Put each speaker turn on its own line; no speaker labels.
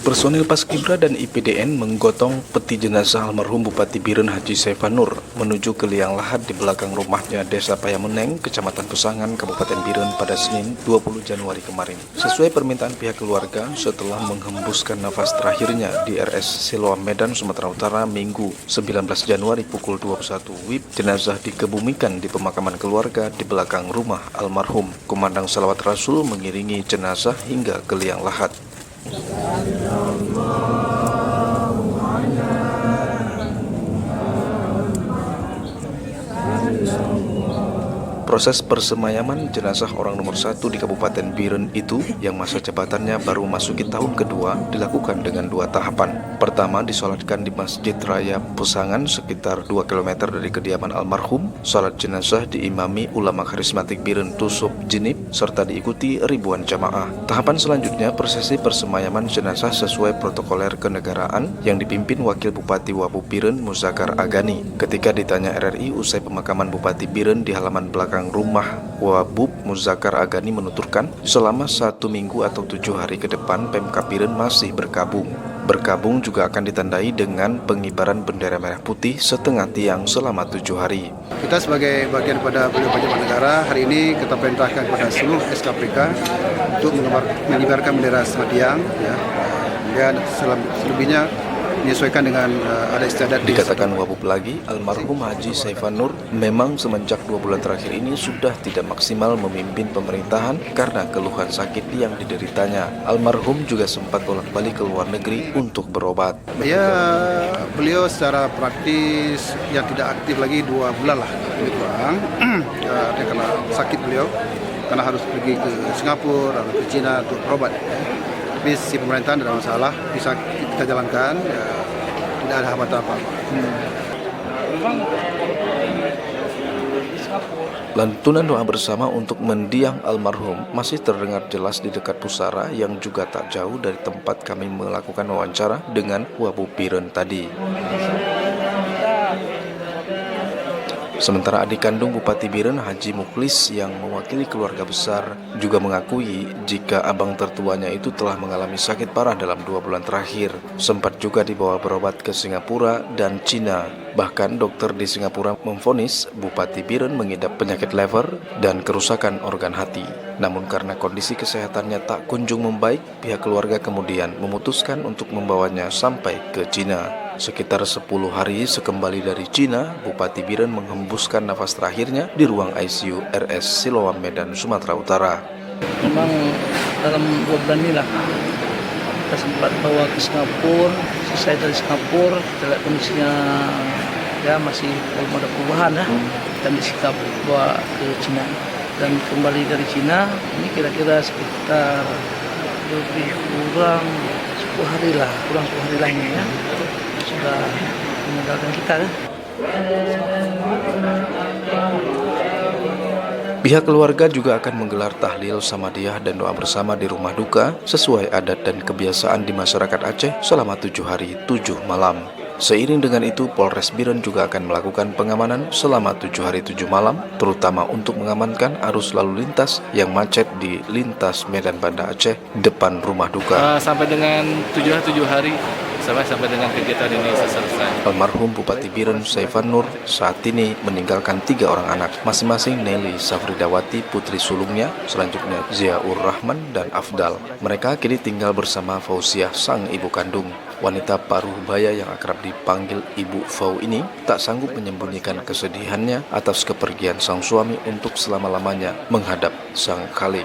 Personil Paskibra dan IPDN menggotong peti jenazah almarhum Bupati Biren Haji Saifanur menuju ke liang lahat di belakang rumahnya Desa Payameneng, Kecamatan Pesangan, Kabupaten Biren pada Senin 20 Januari kemarin. Sesuai permintaan pihak keluarga, setelah menghembuskan nafas terakhirnya di RS Siloam Medan, Sumatera Utara, Minggu 19 Januari pukul 21 WIB, jenazah dikebumikan di pemakaman keluarga di belakang rumah almarhum. Kumandang salawat Rasul mengiringi jenazah hingga ke liang lahat. Proses persemayaman jenazah orang nomor 1 di Kabupaten Biren itu yang masa jabatannya baru memasuki tahun kedua dilakukan dengan 2 tahapan. Pertama, disolatkan di Masjid Raya Pesangan sekitar 2 km dari kediaman almarhum. Salat jenazah diimami ulama karismatik Biren Tusuk Jinib serta diikuti ribuan jamaah. Tahapan selanjutnya prosesi persemayaman jenazah sesuai protokoler kenegaraan yang dipimpin Wakil Bupati Wabub Biren Muzakar Agani. Ketika ditanya RRI usai pemakaman Bupati Biren di halaman belakang rumah Wabub, Muzakar Agani menuturkan selama 1 minggu atau 7 hari ke depan Pemkab Biren masih berkabung. Berkabung juga akan ditandai dengan pengibaran bendera merah putih setengah tiang selama 7 hari.
Kita sebagai bagian pada beliau pejabat negara, hari ini kita perintahkan kepada seluruh SKPK untuk mengibarkan bendera setengah tiang, ya. Dan selebihnya menyesuaikan dengan adat istiadat.
Dikatakan Wabub lagi, almarhum Haji Saifanur memang semenjak 2 bulan terakhir ini sudah tidak maksimal memimpin pemerintahan karena keluhan sakit yang dideritanya. Almarhum juga sempat bolak-balik ke luar negeri untuk berobat.
Ya, beliau secara praktis yang tidak aktif lagi 2 bulan lah, lebih kurang. Dia kena sakit beliau, karena harus pergi ke Singapura atau ke China untuk berobat. Tapi si pemerintahan tidak masalah, bisa kita jalankan, ya, tidak ada hambatan apa-apa.
Lantunan doa bersama untuk mendiang almarhum masih terdengar jelas di dekat pusara yang juga tak jauh dari tempat kami melakukan wawancara dengan Wabub Biren tadi. Sementara adik kandung Bupati Biren Haji Mukhlis yang mewakili keluarga besar juga mengakui jika abang tertuanya itu telah mengalami sakit parah dalam 2 bulan terakhir. Sempat juga dibawa berobat ke Singapura dan Cina. Bahkan dokter di Singapura memvonis Bupati Biren mengidap penyakit lever dan kerusakan organ hati. Namun karena kondisi kesehatannya tak kunjung membaik, pihak keluarga kemudian memutuskan untuk membawanya sampai ke Cina. Sekitar 10 hari sekembali dari Cina, Bupati Biren menghembuskan nafas terakhirnya di ruang ICU RS Siloam Medan, Sumatera Utara.
Memang dalam 2 bulan inilah kita sempat bawa ke Singapura. Selesai dari Singapura, kita lihat kondisinya ya masih belum ada perubahan ya. Dan disikap bawa ke Cina. Dan kembali dari Cina, ini kira-kira sekitar lebih kurang 10 hari lah, kurang 10 hari lainnya ya. Sudah meninggalkan kita kan.
Pihak keluarga juga akan menggelar tahlil samadiyah dan doa bersama di rumah duka sesuai adat dan kebiasaan di masyarakat Aceh selama 7 hari 7 malam. Seiring dengan itu, Polres Biren juga akan melakukan pengamanan selama 7 hari 7 malam, terutama untuk mengamankan arus lalu lintas yang macet di lintas Medan Banda Aceh depan rumah duka.
Sampai dengan 7 hari sampai dengan kegiatan ini selesai.
Almarhum Bupati Biren Saifanur saat ini meninggalkan 3 orang anak, masing-masing Nelly Safridawati putri sulungnya, selanjutnya Ziaur Rahman dan Afdal. Mereka kini tinggal bersama Fauziah sang ibu kandung. Wanita paruh baya yang akrab dipanggil Ibu Fau ini tak sanggup menyembunyikan kesedihannya atas kepergian sang suami untuk selama-lamanya menghadap Sang Khalik.